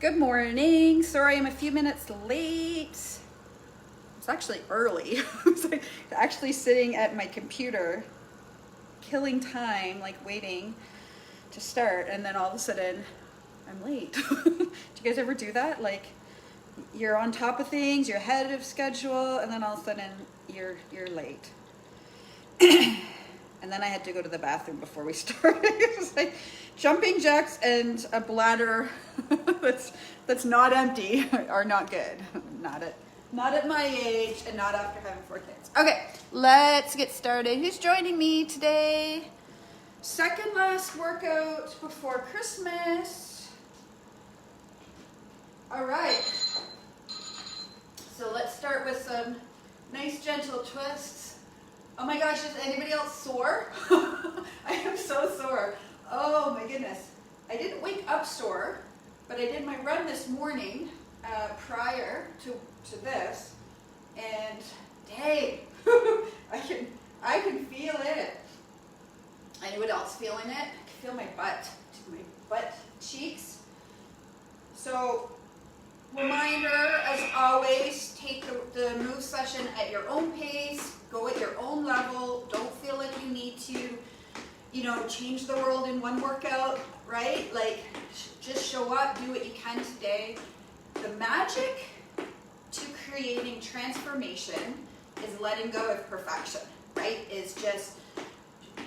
Good morning. Sorry I'm a few minutes late. It's actually early. I was like actually sitting at my computer, killing time, like waiting to start, and then all of a sudden I'm late. Do you guys ever do that? Like you're on top of things, you're ahead of schedule, and then all of a sudden you're late. And then I had to go to the bathroom before we started. It was like jumping jacks and a bladder that's not empty are not good. Not at my age and not after having 4 kids. Okay, let's get started. Who's joining me today? Second last workout before Christmas. All right. So let's start with some nice gentle twists. Oh my gosh, is anybody else sore? I am so sore. Oh my goodness. I didn't wake up sore, but I did my run this morning prior to this, and dang, I can feel it. Anyone else feeling it? I can feel my butt cheeks. So reminder, as always, take the move session at your own pace, go at your own level. Don't feel like you need to, change the world in one workout, right? Like, just show up, do what you can today. The magic to creating transformation is letting go of perfection, right? Is just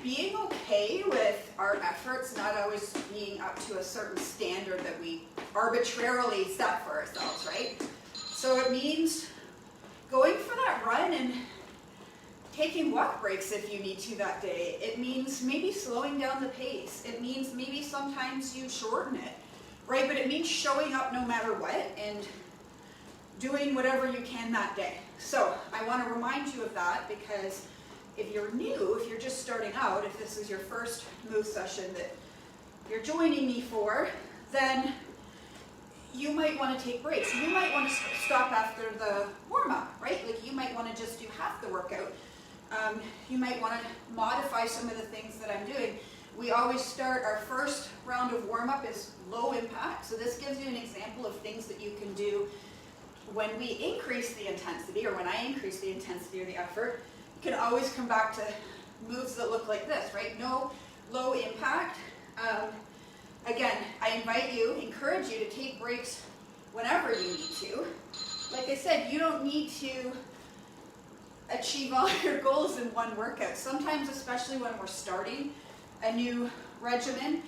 being okay with our efforts not always being up to a certain standard that we arbitrarily set for ourselves, right? So it means going for that run and taking walk breaks if you need to that day. It means maybe slowing down the pace. It means maybe sometimes you shorten it, right? But it means showing up no matter what and doing whatever you can that day. So I want to remind you of that, because if you're new, if you're just starting out, if this is your first move session that you're joining me for, then you might want to take breaks. You might want to stop after the warm-up, right? Like you might want to just do half the workout. You might want to modify some of the things that I'm doing. We always start, our first round of warm-up is low impact. So this gives you an example of things that you can do when we increase the intensity, or when I increase the intensity or the effort. You can always come back to moves that look like this, right? No low impact. Again, I encourage you to take breaks whenever you need to. Like I said, you don't need to achieve all your goals in one workout. Sometimes, especially when we're starting a new regimen,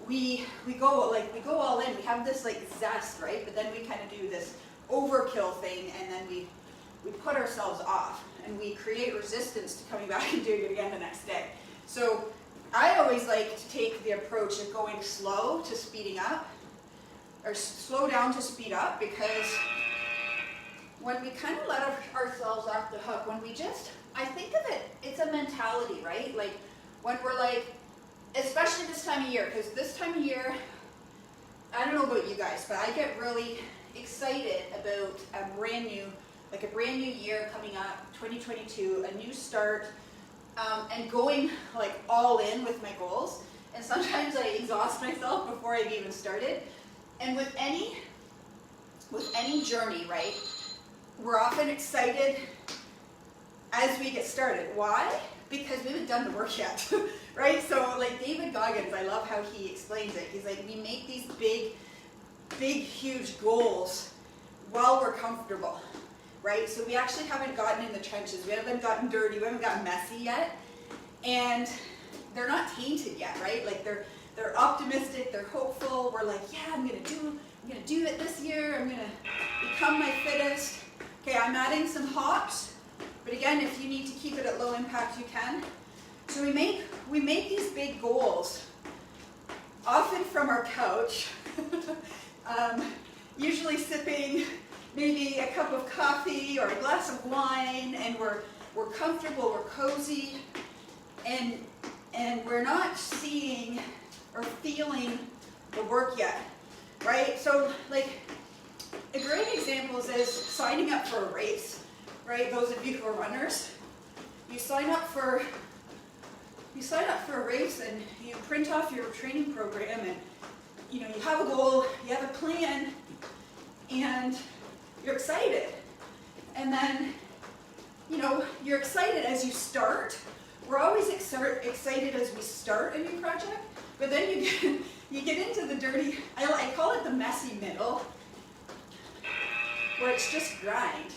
we go all in. We have this like zest, right? But then we kind of do this overkill thing, and then we put ourselves off, and we create resistance to coming back and doing it again the next day. So I always like to take the approach of going slow to speeding up, or slow down to speed up, because when we kind of let ourselves off the hook, I think of it, it's a mentality, right? Like when we're like, especially this time of year, because this time of year, I don't know about you guys, but I get really excited about a brand new year coming up, 2022, a new start, and going like all in with my goals. And sometimes I exhaust myself before I've even started. And with any journey, right, we're often excited as we get started. Why? Because we haven't done the work yet, right? So like David Goggins, I love how he explains it. He's like, we make these big, huge goals while we're comfortable, right? So we actually haven't gotten in the trenches. We haven't gotten dirty. We haven't gotten messy yet. And they're not tainted yet, right? Like they're optimistic. They're hopeful. We're like, yeah, I'm gonna do it this year. I'm gonna become my fittest. Okay, I'm adding some hops. But again, if you need to keep it at low impact, you can. So we make these big goals, often from our couch, usually sipping maybe a cup of coffee or a glass of wine, and we're comfortable, we're cozy, and we're not seeing or feeling the work yet, right? So like a great example is signing up for a race, right? Those of you who are runners, you sign up for a race and you print off your training program, and you have a goal, you have a plan, and you're excited. And then, you know, you're excited as you start. We're always excited as we start a new project, but then you get into the dirty, I call it the messy middle, where it's just grind,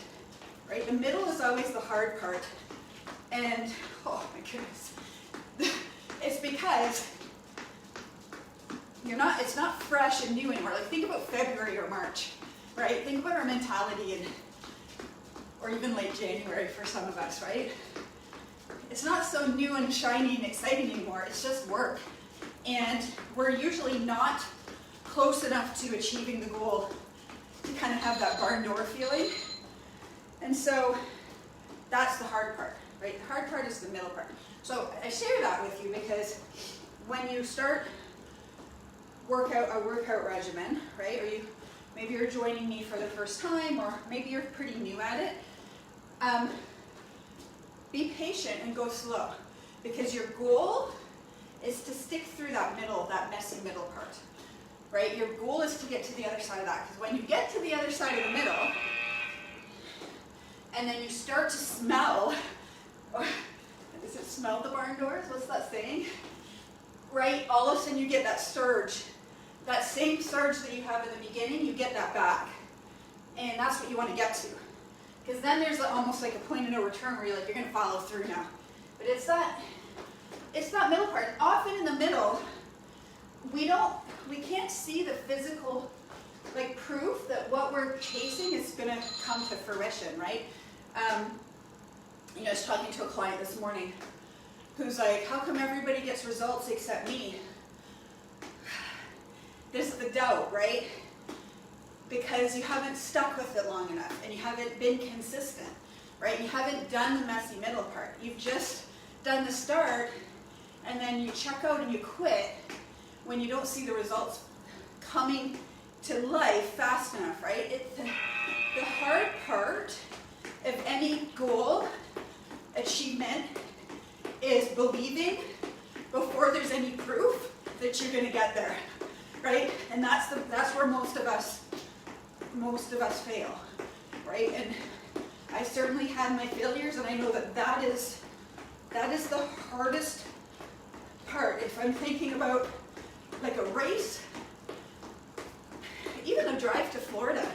right? The middle is always the hard part. And, oh my goodness, it's because it's not fresh and new anymore. Like, think about February or March, right? Think about our mentality or even late January for some of us, right? It's not so new and shiny and exciting anymore. It's just work. And we're usually not close enough to achieving the goal to kind of have that barn door feeling. And so that's the hard part, right? The hard part is the middle part. So I share that with you because when you start a workout regimen, right? Or maybe you're joining me for the first time, or maybe you're pretty new at it. Be patient and go slow, because your goal is to stick through that messy middle part, right? Your goal is to get to the other side of that, because when you get to the other side of the middle, and then you start to smell, does it smell the barn doors? What's that saying? Right? All of a sudden you get that surge. That same surge that you have in the beginning, you get that back. And that's what you want to get to. Because then there's almost like a point of no return where you're like, you're going to follow through now. But it's that middle part. Often in the middle, we can't see the physical like proof that what we're chasing is going to come to fruition, right? You know, I was talking to a client this morning who's like, how come everybody gets results except me? This is the doubt, right? Because you haven't stuck with it long enough and you haven't been consistent, right? You haven't done the messy middle part. You've just done the start and then you check out and you quit when you don't see the results coming to life fast enough, right? The hard part of any goal achievement is believing before there's any proof that you're going to get there, right? And that's where most of us fail, right? And I certainly had my failures, and I know that is the hardest part. If I'm thinking about like a race, even a drive to Florida,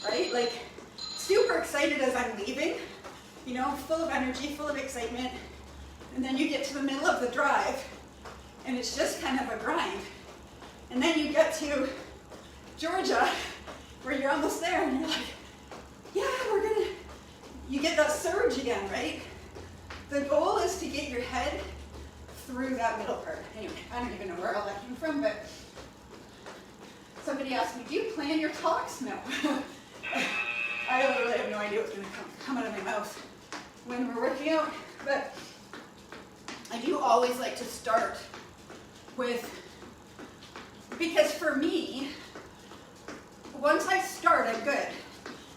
right? Like, super excited as I'm leaving, you know, full of energy, full of excitement, and then you get to the middle of the drive, and it's just kind of a grind. And then you get to Georgia, where you're almost there, and you're like, yeah, you get that surge again, right? The goal is to get your head through that middle part. Anyway, I don't even know where all that came from, but somebody asked me, do you plan your talks? No. I literally have no idea what's going to come out of my mouth when we're working out, but I do always like to start with, because for me, once I start, I'm good.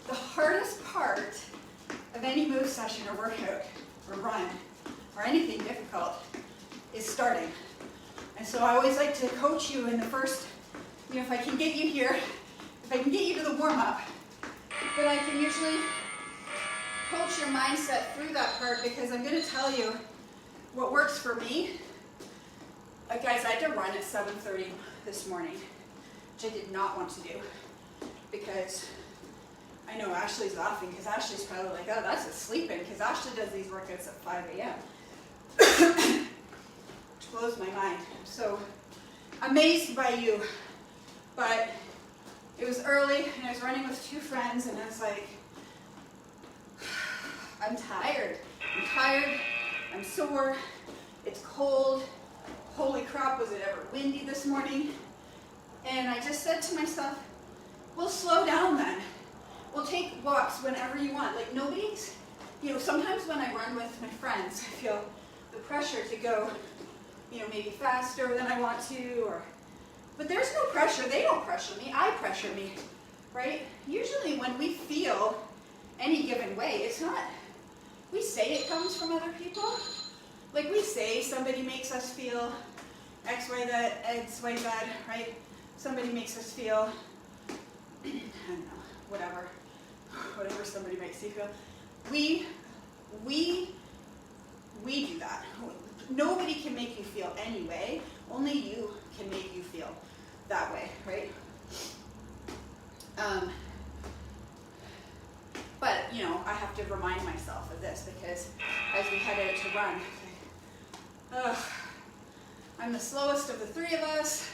The hardest part of any move session or workout or run or anything difficult is starting. And so I always like to coach you in the first, you know, if I can get you here, if I can get you to the warm-up, then I can usually coach your mindset through that part, because I'm going to tell you what works for me. Guys, I had to run at 7:30 this morning, which I did not want to do, because I know Ashley's laughing, because Ashley's probably like, oh, that's a sleep-in, because Ashley does these workouts at 5 a.m. which blows my mind. I'm so amazed by you. But it was early, and I was running with two friends, and I was like, I'm tired, I'm sore, it's cold, holy crap, was it ever windy this morning? And I just said to myself, we'll slow down then. We'll take walks whenever you want. Like, nobody's, you know, sometimes when I run with my friends, I feel the pressure to go, you know, maybe faster than I want to, but there's no pressure. They don't pressure me. I pressure me, right? Usually when we feel any given way, it's not, we say it comes from other people. Like, we say somebody makes us feel X, Y, Z, right? Somebody makes us feel I don't know, whatever somebody might see feel. We do that. Nobody can make you feel any way. Only you can make you feel that way, right? But, you know, I have to remind myself of this because as we head out to run, I'm the slowest of the three of us.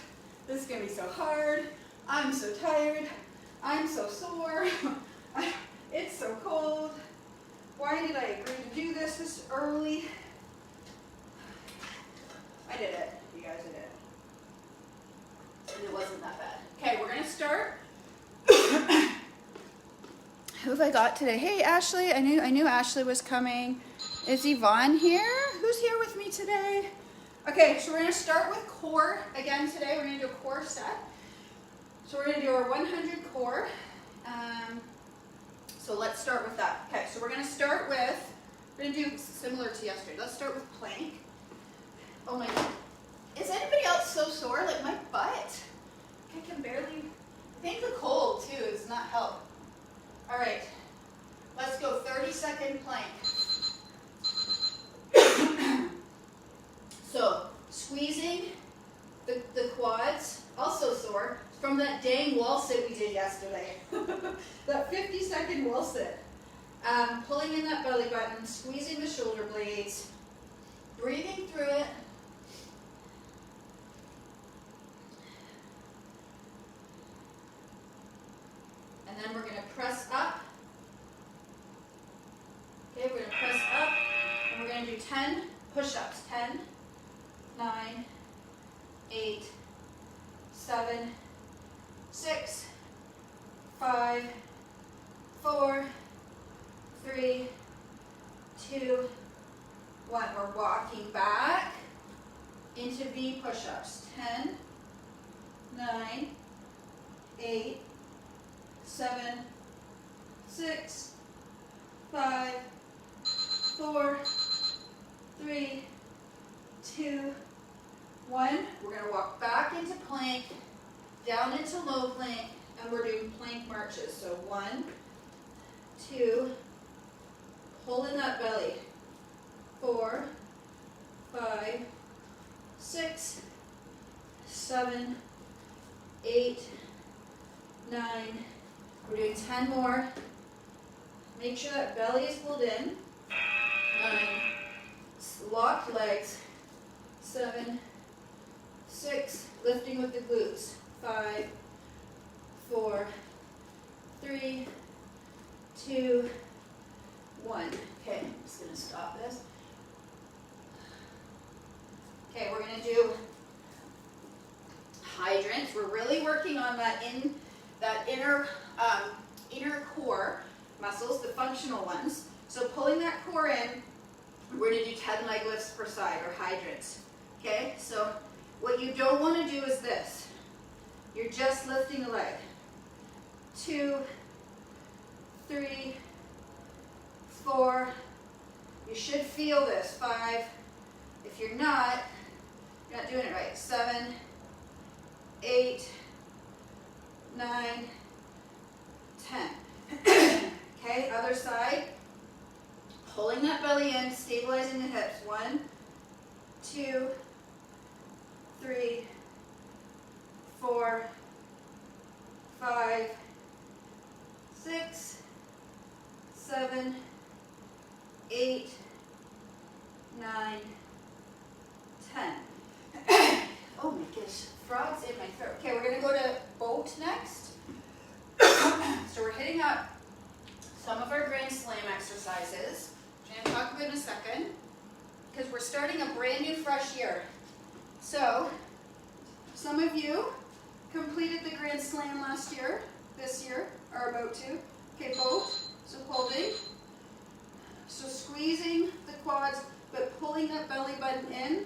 This is going to be so hard. I'm so tired. I'm so sore. It's so cold. Why did I agree to do this early? I did it. You guys did it. And it wasn't that bad. Okay, we're going to start. Who have I got today? Hey, Ashley. I knew Ashley was coming. Is Yvonne here? Who's here with me today? Okay, so we're going to start with core again today. We're going to do a core set. So we're going to do our 100 core. So let's start with that. Okay, so we're going to start with, we're going to do similar to yesterday. Let's start with plank. Oh my God. Is anybody else so sore? Like my butt? I can barely, I think the cold too does not help. All right, let's go 30-second plank. So squeezing the quads, also sore, from that dang wall sit we did yesterday. That 50-second wall sit. Pulling in that belly button, squeezing the shoulder blades, breathing through it. And then we're going to press up. Okay, we're going to press up, and we're going to do 10 push-ups. 10, 9, 8, 7, 6, 5, 4, 3, 2, 1. We're walking back into V push-ups. 10, 9, 8, 7, 6, 5, 4, 3, 2, 1. We're going to walk back into plank, down into low plank, and we're doing plank marches. So 1, 2, pull in that belly. 4, 5, 6, 7, 8, 9. We're doing 10 more. Make sure that belly is pulled in. 9. Locked legs. 7, 6. Lifting with the glutes. 5, 4, 3, 2, 1. Okay, I'm just going to stop this. Okay, we're going to do hydrants. We're really working on that inner core muscles, the functional ones. So pulling that core in, we're going to do 10 leg lifts per side, or hydrants. Okay, so what you don't want to do is this. You're just lifting a leg. 2, 3, 4. You should feel this. 5. If you're not doing it right. 7, 8, 9, 10. Okay, other side. Pulling that belly in, stabilizing the hips. 1, 2, 3, 4, 5, 6, 7, 8, 9, 10. Oh my gosh, frogs in my throat. Okay, we're going to go to boat next. So we're hitting up some of our Grand Slam exercises, which I'm going to talk about in a second, because we're starting a brand new fresh year. So, some of you completed the Grand Slam last year, this year, are about to. Okay, both. So holding. So squeezing the quads, but pulling that belly button in,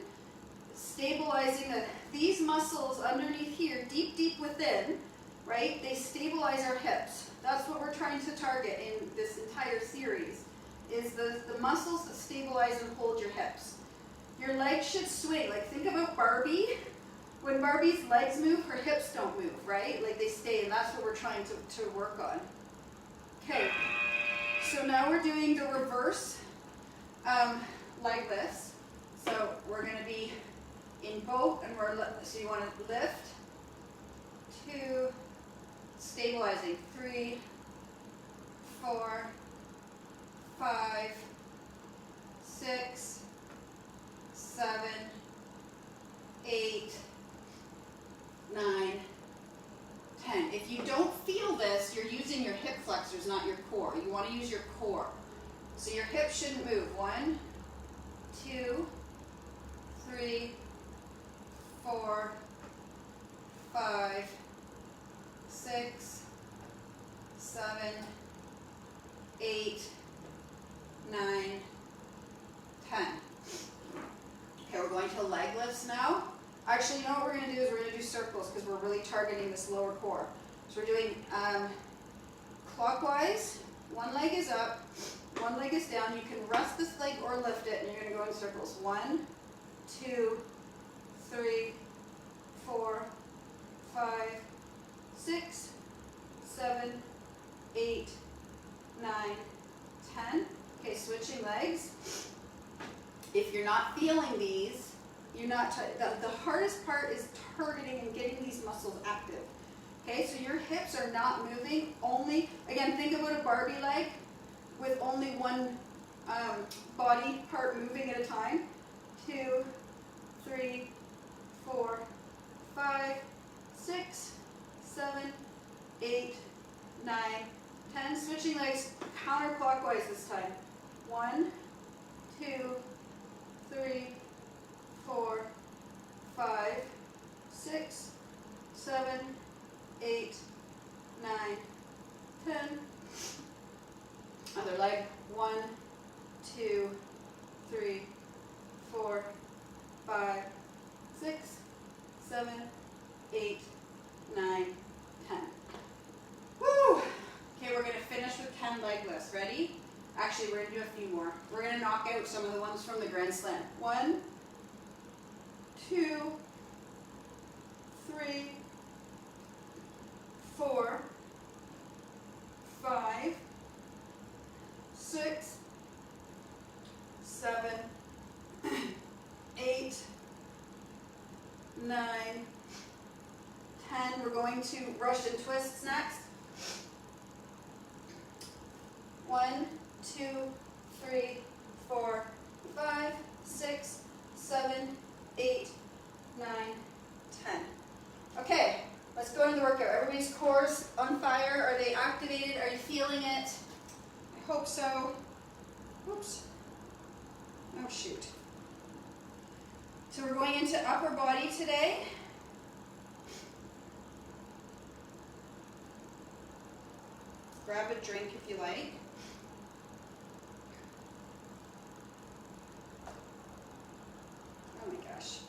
stabilizing these muscles underneath here, deep, deep within, right? They stabilize our hips. That's what we're trying to target in this entire series, is the muscles that stabilize and hold your hips. Your legs should swing. Like, think about Barbie. when Barbie's legs move, her hips don't move, right? Like they stay, and that's what we're trying to work on. Okay, so now we're doing the reverse leg lifts. So we're going to be in both, and so you want to lift, 2, stabilizing, 3, 4, 5, 6, 7, 8, 9, 10. If you don't feel this, you're using your hip flexors, not your core. You want to use your core. So your hips shouldn't move. 1, 2, 3, 4, 5, 6, 7, 8, 9, 10. Okay, we're going to leg lifts now. Actually, you know what we're going to do is we're going to do circles because we're really targeting this lower core. So we're doing clockwise. One leg is up, one leg is down. You can rest this leg or lift it, and you're going to go in circles. 1, 2, 3, 4, 5, 6, 7, 8, 9, 10. Okay, switching legs. If you're not feeling these, you're not, the hardest part is targeting and getting these muscles active. Okay, so your hips are not moving, only, again, think about a Barbie leg with only one body part moving at a time. 2, 3, 4, 5, 6, 7, 8, 9, 10. Switching legs counterclockwise this time. 1, 2, 3, 4, 5, 6, 7, 8, 9, 10. Other leg. 1, 2, 3, 4, 5, 6, 7, 8, 9, 10. Woo! Okay, we're going to finish with 10 leg lifts. Ready? Actually, we're going to do a few more. We're going to knock out some of the ones from the Grand Slam. 1, 2, 3, 4, 5, 6, 7, 8, 9, 10. We're going to Russian twists next. 1, 2, 3, 4, 5, 6, 7, 8, 9, 10. Okay, let's go into the workout. Everybody's cores on fire. Are they activated? Are you feeling it? I hope so. Oops. Oh, shoot. So we're going into upper body today. Grab a drink if you like. Oh my gosh.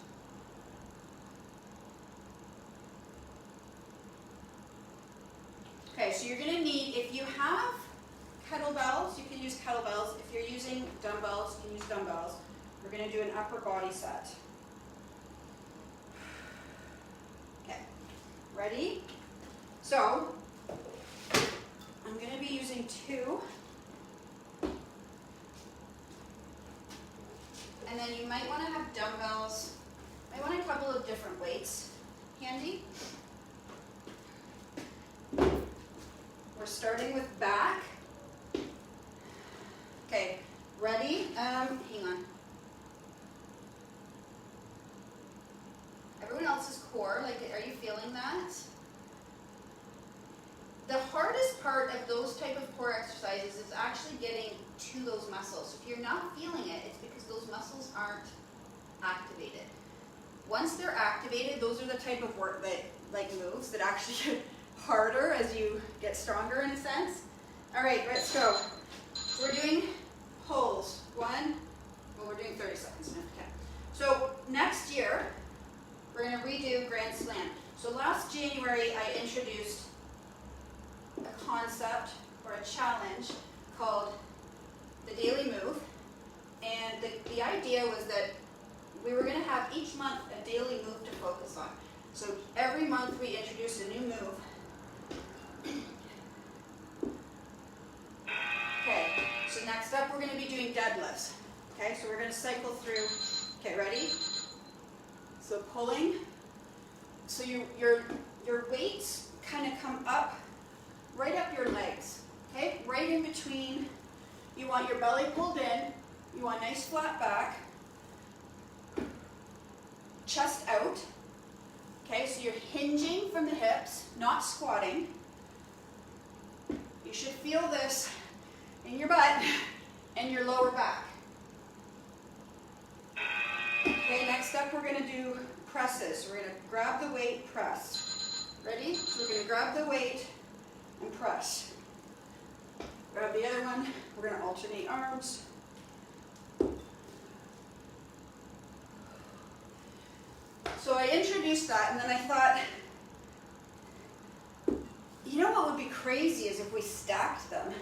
Okay, so you're going to need, if you have kettlebells, you can use kettlebells. If you're using dumbbells, you can use dumbbells. We're going to do an upper body set. Okay, ready? So, I'm going to be using 2. And then you might want to have dumbbells. I want a couple of different weights handy. We're starting with back. Okay, ready? Hang on. Everyone else's core, like, are you feeling that? The hardest part of those type of core exercises is actually getting to those muscles. If you're not feeling it, it's because those muscles aren't activated. Once they're activated, those are the type of work that, like, moves that actually get harder as you get stronger in a sense. All right, let's go. We're doing pulls. 1, well, we're doing 30 seconds. Okay. So next year, we're going to redo Grand Slam. So last January, I introduced a concept or a challenge called the Daily Move. And the idea was that we were going to have each month a daily move to focus on. So every month we introduce a new move. Okay, so next up we're going to be doing deadlifts. Okay, so we're going to cycle through. Okay, ready? So pulling. So your weights kind of come up, right up your legs. Okay, right in between. You want your belly pulled in. You want nice flat back. Chest out. Okay, so you're hinging from the hips, not squatting. You should feel this in your butt and your lower back. Okay, next up we're going to do presses. We're going to grab the weight, press. Ready? So we're going to grab the weight and press. Grab the other one. We're going to alternate arms. So I introduced that, and then I thought, you know what would be crazy is if we stacked them.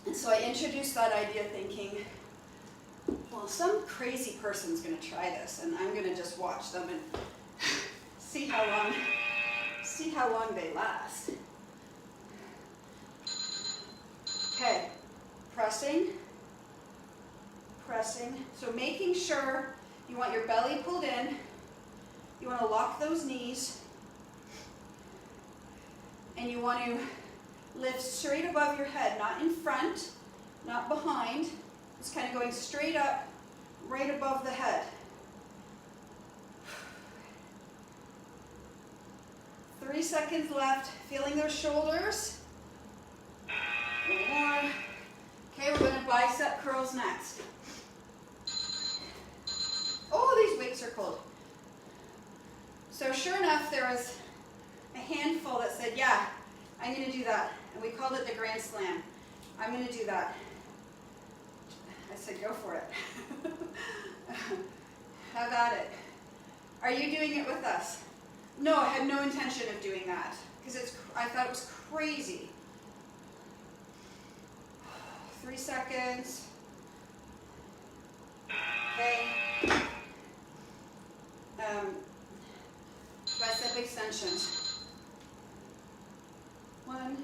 And so I introduced that idea thinking, well, some crazy person's going to try this, and I'm going to just watch them and see how long they last. Okay, pressing. So making sure you want your belly pulled in. You want to lock those knees. And you want to lift straight above your head, not in front, not behind. It's kind of going straight up, right above the head. 3 seconds left. Feeling those shoulders. One more. Okay, we're going to bicep curls next. Oh, these weights are cold. So sure enough, there was a handful that said, yeah, I'm going to do that. And we called it the Grand Slam. I'm going to do that. I said, go for it. Have at it. Are you doing it with us? No, I had no intention of doing that because I thought it was crazy. 3 seconds. Okay. Bicep extensions. 1.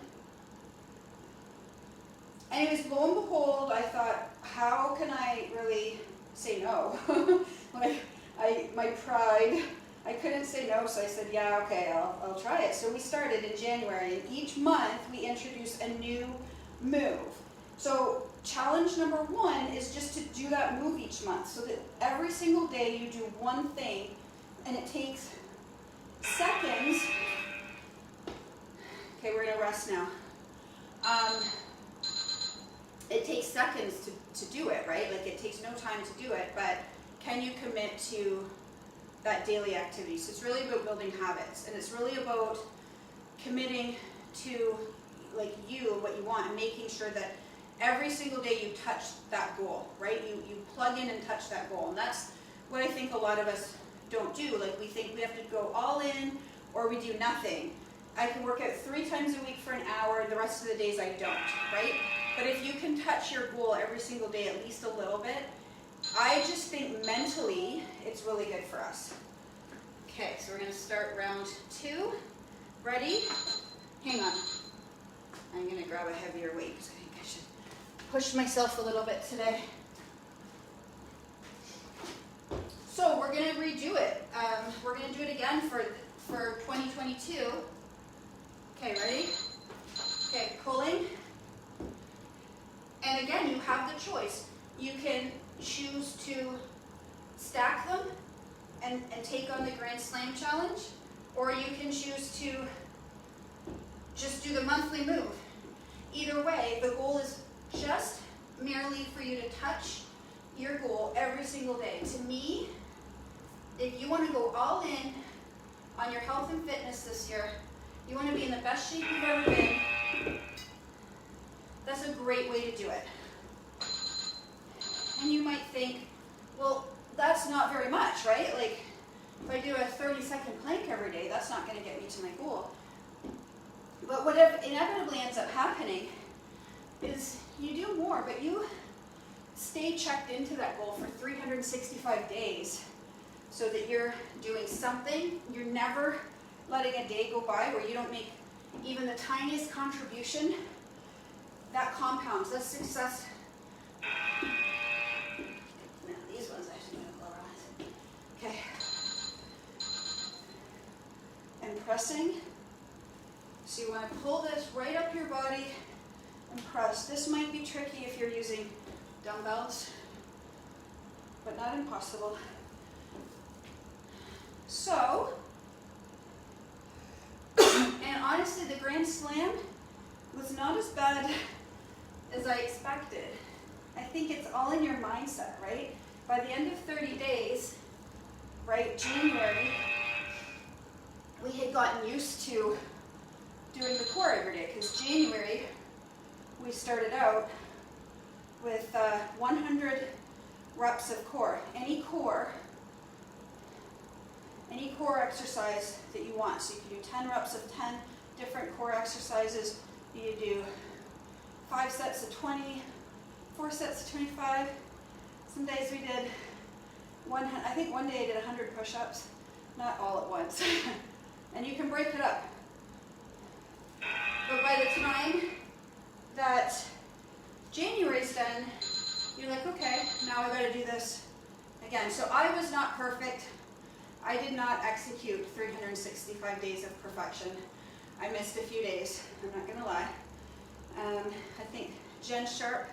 Anyways, lo and behold, I thought, how can I really say no? My pride, I couldn't say no, so I said, yeah, okay, I'll try it. So we started in January, and each month we introduce a new move. So challenge number 1 is just to do that move each month, so that every single day you do one thing, and it takes seconds. Okay, we're going to rest now. It takes seconds to do it, right? Like it takes no time to do it, but can you commit to that daily activity? So it's really about building habits, and it's really about committing to like what you want, and making sure that every single day you touch that goal, right? You plug in and touch that goal, and that's what I think a lot of us don't do. Like we think we have to go all in or we do nothing. I can work out 3 times a week for an hour, the rest of the days I don't, right? But if you can touch your goal every single day at least a little bit, I just think mentally it's really good for us. Okay, so we're going to start round 2. Ready? Hang on. I'm going to grab a heavier weight because I think I should push myself a little bit today. So we're going to redo it. We're going to do it again for 2022. Okay, ready? Okay, pulling. And again, you have the choice. You can choose to stack them and take on the Grand Slam challenge, or you can choose to just do the monthly move. Either way, the goal is just merely for you to touch your goal every single day. To me, if you want to go all in on your health and fitness this year, you want to be in the best shape you've ever been, that's a great way to do it. And you might think, well, that's not very much, right? Like, if I do a 30-second plank every day, that's not going to get me to my goal. But what inevitably ends up happening is you do more, but you stay checked into that goal for 365 days so that you're doing something. You're never letting a day go by where you don't make even the tiniest contribution. That compounds. That's success. Now, these ones I should have lower on. Okay. And pressing. So you want to pull this right up your body and press. This might be tricky if you're using dumbbells, but not impossible. So, and honestly, the Grand Slam was not as bad as I expected. I think it's all in your mindset, right? By the end of 30 days, right, January, we had gotten used to doing the core every day, because January, we started out with 100 reps of core. Any core exercise that you want. So you can do 10 reps of 10 different core exercises. You do 5 sets of 20, 4 sets of 25. Some days we did I think one day I did 100 push-ups, not all at once. And you can break it up. But by the time that January's done, you're like, okay, now I gotta do this again. So I was not perfect. I did not execute 365 days of perfection. I missed a few days, I'm not gonna lie. I think Jen Sharp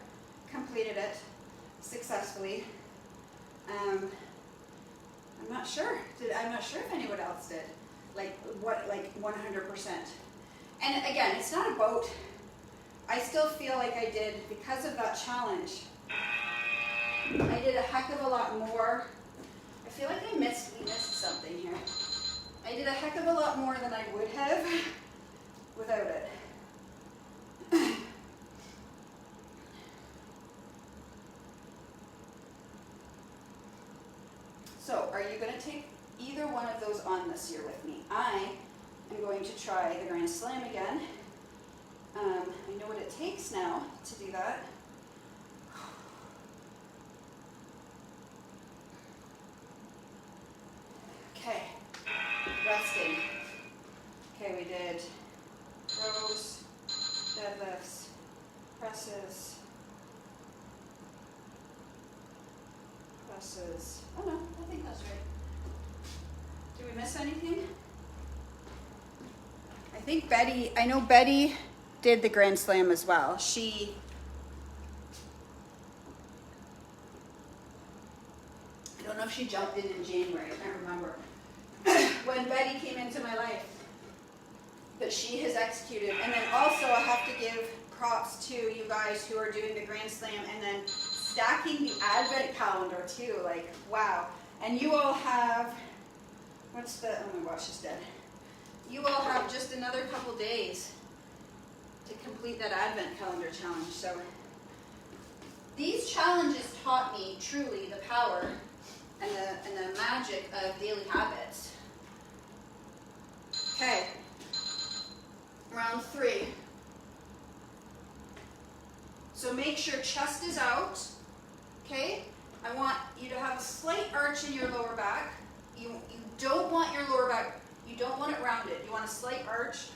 completed it successfully. I'm not sure. I'm not sure if anyone else did. Like 100%. And again, it's not about, I still feel like I did, because of that challenge, I did a heck of a lot more. I feel like we missed something here. I did a heck of a lot more than I would have without it. So, are you going to take either one of those on this year with me? I am going to try the Grand Slam again. I know what it takes now to do that. Okay, resting. Okay, we did rows, deadlifts, presses. Oh no, I think that's right. Did we miss anything? I think I know Betty did the Grand Slam as well. I don't know if she jumped in January, I can't remember. When Betty came into my life. But she has executed. And then also I have to give props to you guys who are doing the Grand Slam and then stacking the Advent calendar too, like wow. And you all have, oh my watch is dead. You all have just another couple days to complete that Advent calendar challenge. So these challenges taught me truly the power and the magic of daily habits. Okay, round 3. So make sure chest is out, okay? I want you to have a slight arch in your lower back. You don't want your lower back, you don't want it rounded. You want a slight arch.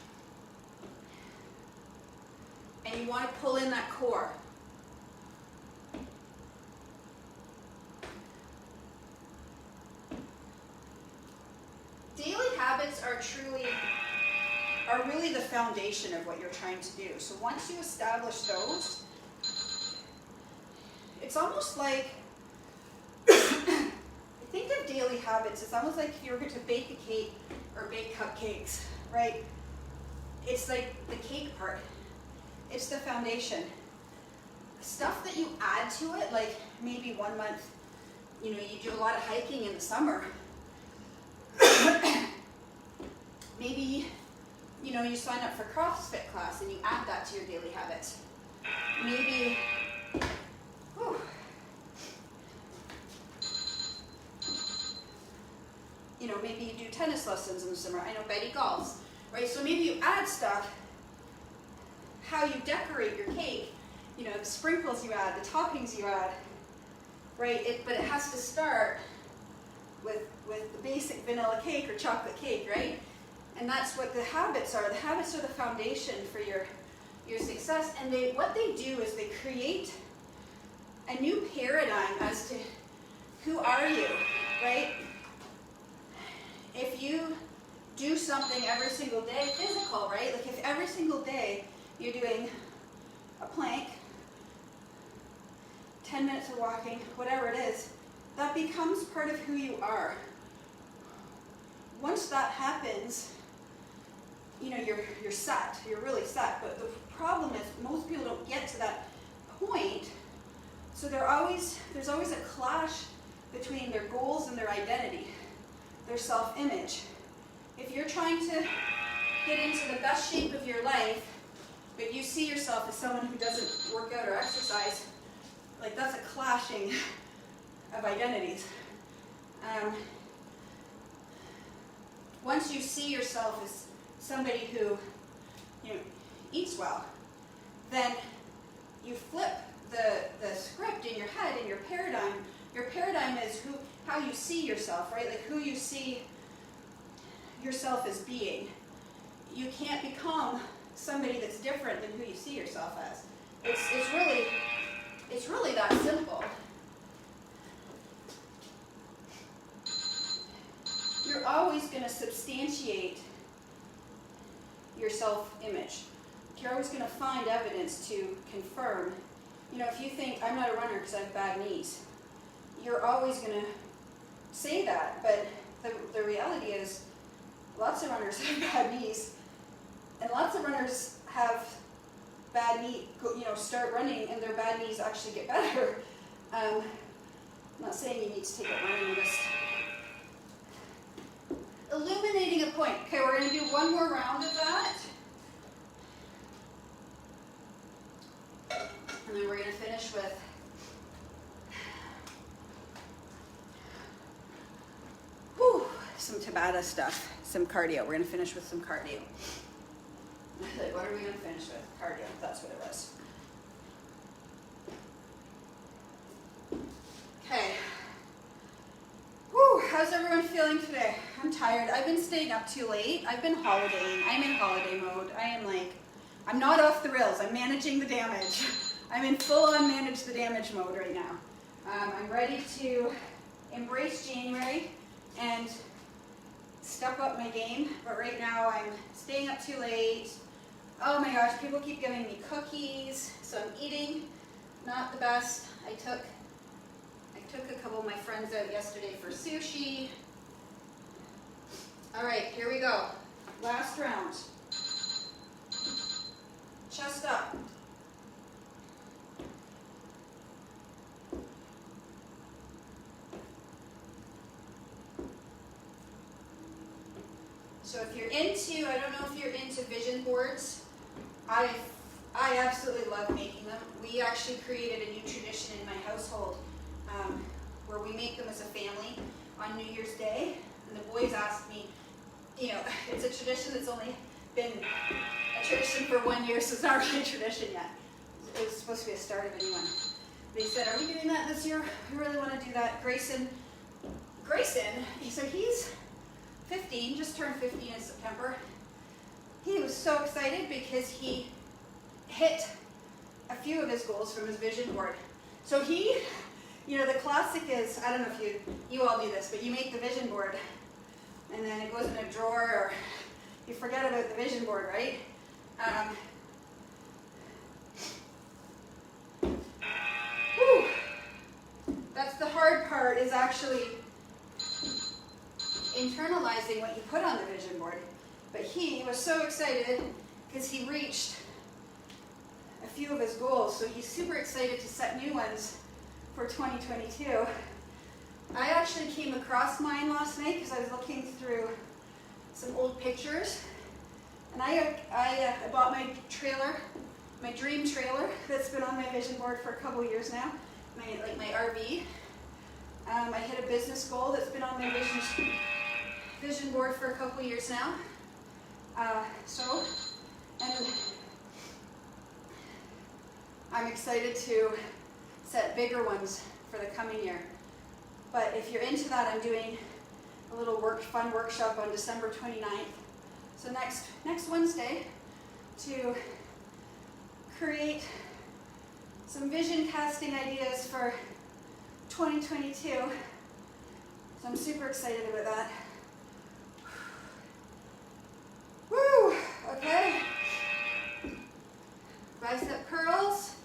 And you want to pull in that core. Daily habits are really the foundation of what you're trying to do. So once you establish those, it's almost like, I think of daily habits, it's almost like if you were going to bake a cake or bake cupcakes, right? It's like the cake part. It's the foundation. Stuff that you add to it, like maybe 1 month, you do a lot of hiking in the summer. Maybe, you sign up for CrossFit class and you add that to your daily habits. Maybe, maybe you do tennis lessons in the summer. I know Betty golfs, right? So maybe you add stuff, how you decorate your cake, the sprinkles you add, the toppings you add, right? But it has to start with the basic vanilla cake or chocolate cake, right? And that's what the habits are. The habits are the foundation for your success. And what they do is they create a new paradigm as to who are you, right? If you do something every single day, physical, right? Like if every single day you're doing a plank, 10 minutes of walking, whatever it is, that becomes part of who you are. Once that happens, you know, you're set, you're really set. But the problem is most people don't get to that point, so there's always a clash between their goals and their identity, their self-image. If you're trying to get into the best shape of your life, but you see yourself as someone who doesn't work out or exercise, like that's a clashing of identities. Once you see yourself as somebody who, you know, eats well, then you flip the script in your head and your paradigm. Your paradigm is how you see yourself, right? Like who you see yourself as being. You can't become somebody that's different than who you see yourself as. It's really that simple. You're always going to substantiate your self-image. You're always going to find evidence to confirm. You know, if you think, I'm not a runner because I have bad knees, you're always going to say that. But the reality is, lots of runners have bad knees, and lots of runners have bad knee, you know, start running and their bad knees actually get better. I'm not saying you need to take up running, I'm just illuminating a point. Okay, we're going to do one more round of that. And then we're going to finish with some Tabata stuff, some cardio. We're going to finish with some cardio. What are we going to finish with? Cardio, that's what it was. Okay. Whew, how's everyone feeling today? I'm tired. I've been staying up too late. I've been holidaying. I'm in holiday mode. I'm not off the rails. I'm managing the damage. I'm in full-on manage the damage mode right now. I'm ready to embrace January and step up my game, but right now I'm staying up too late. Oh my gosh, people keep giving me cookies, so I'm eating not the best. I took a couple of my friends out yesterday for sushi. All right, here we go. Last round. Chest up. So if you're into, I don't know if you're into vision boards, I absolutely love making them. We actually created a new tradition in my household where we make them as a family on New Year's Day. And the boys asked me, you know, it's a tradition that's only been a tradition for 1 year, so it's not really a tradition yet. It was supposed to be a start of a new one. They said, are we doing that this year? We really want to do that. Grayson, so he's 15, just turned 15 in September. He was so excited because he hit a few of his goals from his vision board. So he, you know, the classic is, I don't know if you all do this, but you make the vision board and then it goes in a drawer or you forget about the vision board, right? That's the hard part, is actually internalizing what you put on the vision board. But he was so excited because he reached a few of his goals, so he's super excited to set new ones for 2022. I actually came across mine last night because I was looking through some old pictures, and I bought my trailer, my dream trailer that's been on my vision board for a couple years now, my RV. I hit a business goal that's been on my vision board for a couple years now. And I'm excited to set bigger ones for the coming year. But if you're into that, I'm doing a little fun workshop on December 29th. So next Wednesday, to create some vision casting ideas for 2022. So I'm super excited about that. Woo! Okay. Bicep curls.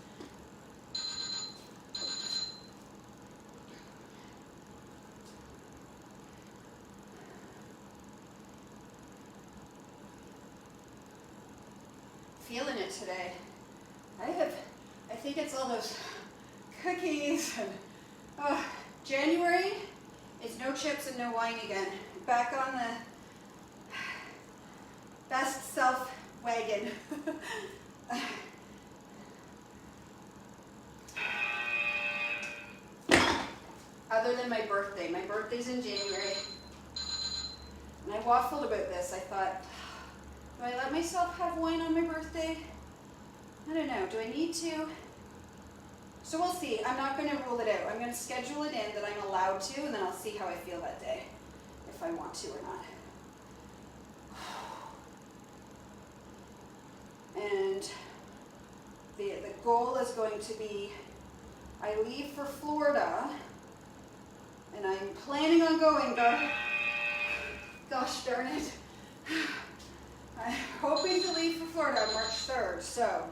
Feeling it today. I think it's all those cookies and January is no chips and no wine again. Back on the best self wagon. Other than my birthday. My birthday's in January. And I waffled about this. I thought, do I let myself have wine on my birthday? I don't know. Do I need to? So we'll see. I'm not going to rule it out. I'm going to schedule it in that I'm allowed to, and then I'll see how I feel that day, if I want to or not. And the goal is going to be, I leave for Florida, and I'm planning on going, gosh darn it. I'm hoping to leave for Florida on March 3rd, so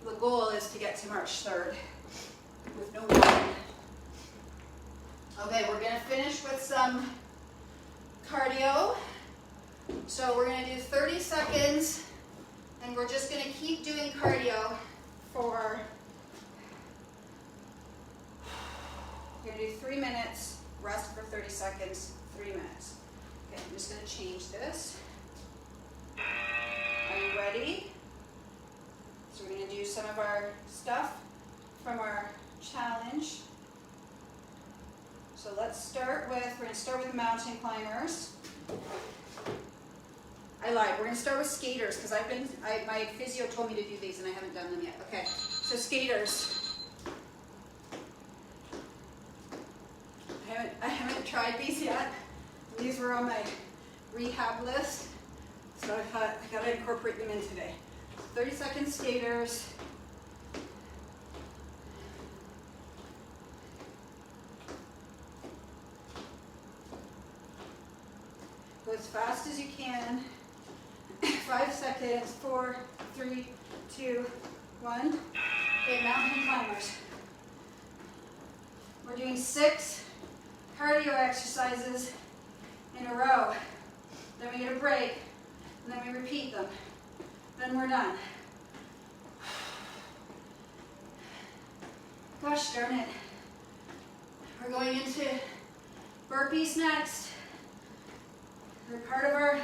the goal is to get to March 3rd with no wine. Okay, we're going to finish with some cardio. So we're going to do 30 seconds, and we're just going to keep doing cardio for, we're going to do 3 minutes, rest for 30 seconds, 3 minutes. Okay, I'm just going to change this. Are you ready? So we're going to do some of our stuff from our challenge. So let's start with, we're going to start with mountain climbers. I lied, we're going to start with skaters because my physio told me to do these and I haven't done them yet. Okay, so skaters. I haven't tried these yet. These were on my rehab list. So I thought I got to incorporate them in today. 30-second skaters. Go as fast as you can. 5 seconds. 4, 3, 2, 1. Okay, mountain climbers. We're doing 6 cardio exercises in a row. Then we get a break. And then we repeat them. Then we're done. Gosh darn it. We're going into burpees next. They're part of our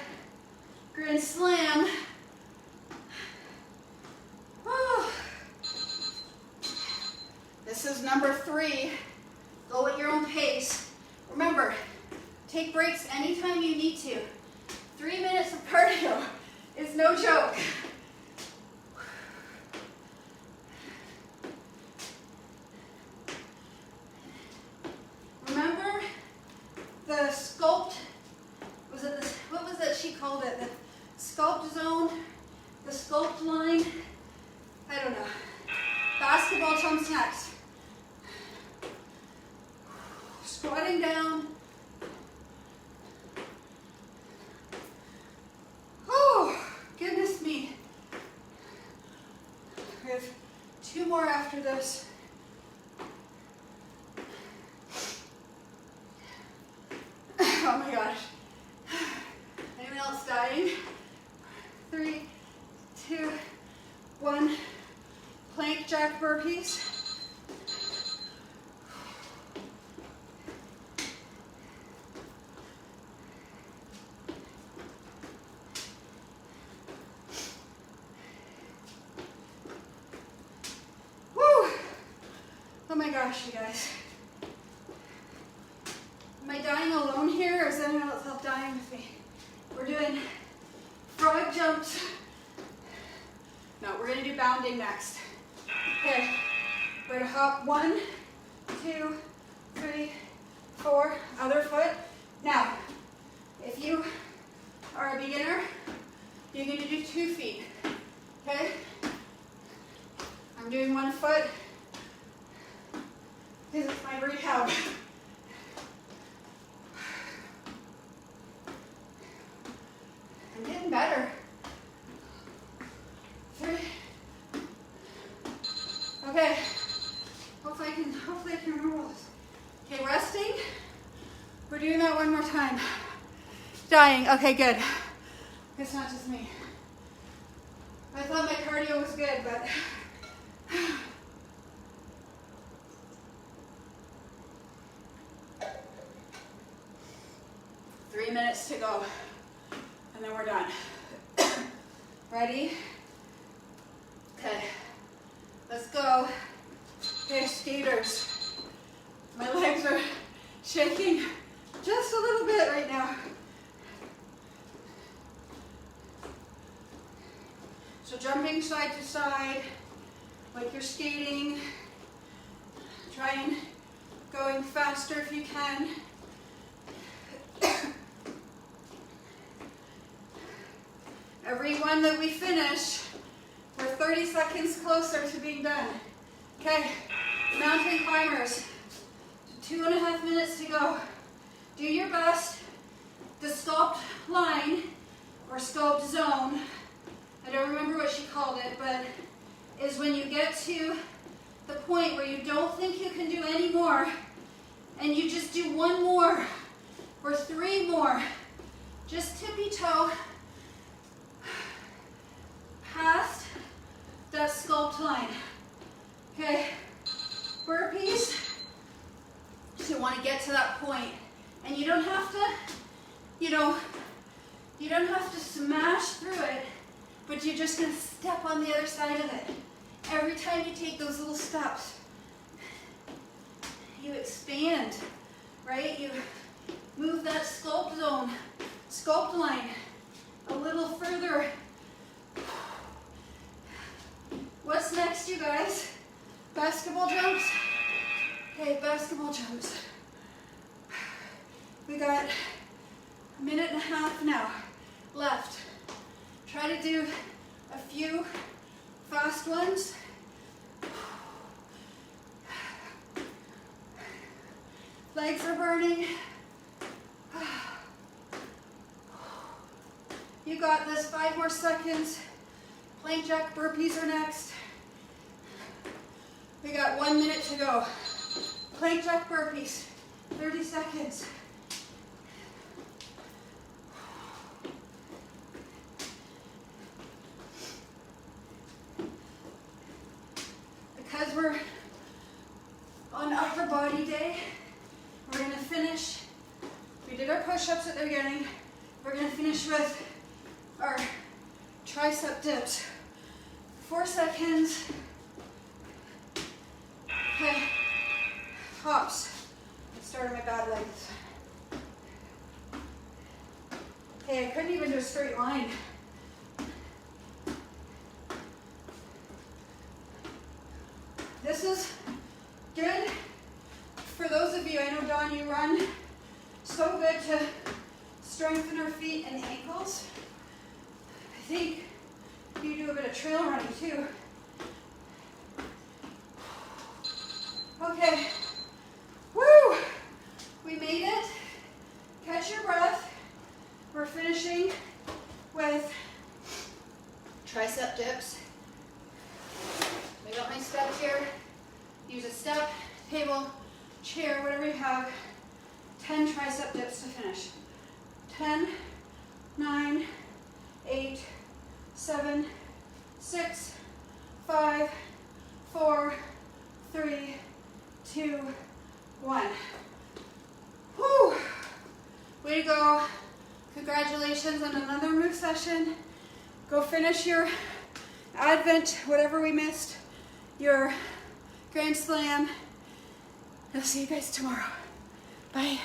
Grand Slam. Oh. This is number 3. Go at your own pace. Remember, take breaks anytime you need to. 3 minutes of cardio is no joke. Remember the sculpt, what was that she called it? The sculpt zone, the sculpt line? I don't know. Basketball comes next. Squatting down. Goodness me. We have 2 more after this. Oh my gosh. Anyone else dying? 3, 2, 1. Plank jack burpees. Oh my gosh, you guys. Am I dying alone here, or is anyone else dying with me? We're doing frog jumps. No, we're going to do bounding next. Okay, we're going to hop 1, 2, 3, 4, other foot. Now, if you are a beginner, you're going to do 2 feet, okay? I'm doing 1 foot because it's my rehab. I'm getting better. 3. Okay. Hopefully I can remember all this. Okay, resting. We're doing that 1 more time. Dying. Okay, good. It's not just me. I thought my cardio was good, but three minutes to go, and then we're done. Ready? Okay, let's go. Okay, skaters. My legs are shaking just a little bit right now. So jumping side to side, like you're skating. Try and going faster if you can. Every one that we finish, we're 30 seconds closer to being done. Okay, mountain climbers, 2.5 minutes to go. Do your best. The sculpt line or sculpt zone, I don't remember what she called it, but is when you get to the point where you don't think you can do any more and you just do 1 more or 3 more. Just tippy toe past that sculpt line. Okay, burpees. So you want to get to that point, and you don't have to, you don't have to smash through it, but you're just going to step on the other side of it. Every time you take those little steps, you expand, right? You move that sculpt zone, sculpt line a little further. What's next, you guys? Basketball jumps? Okay, basketball jumps. We got 1.5 minutes now left. Try to do a few fast ones. Legs are burning. You got this. 5 more seconds. Plank jack burpees are next. We got 1 minute to go. Plank jack burpees, 30 seconds. Because we're on upper body day, we're gonna finish. We did our push-ups at the beginning. We're gonna finish with our tricep dips. 4 seconds. Okay, hops. I started my bad legs. Okay, I couldn't even do a straight line. This is good for those of you, I know Dawn, you run, so good to strengthen our feet and ankles. I think you do a bit of trail running too. Okay, woo, we made it. Catch your breath. We're finishing with tricep dips. I got my steps here. Use a step, table, chair, whatever you have. 10 tricep dips to finish. 10, 9, 8, 7, 6, 5, 4, 3, 2, 1. Whew. Way to go. Congratulations on another move session. Go finish your Advent, whatever we missed, your Grand Slam. I'll see you guys tomorrow. Bye.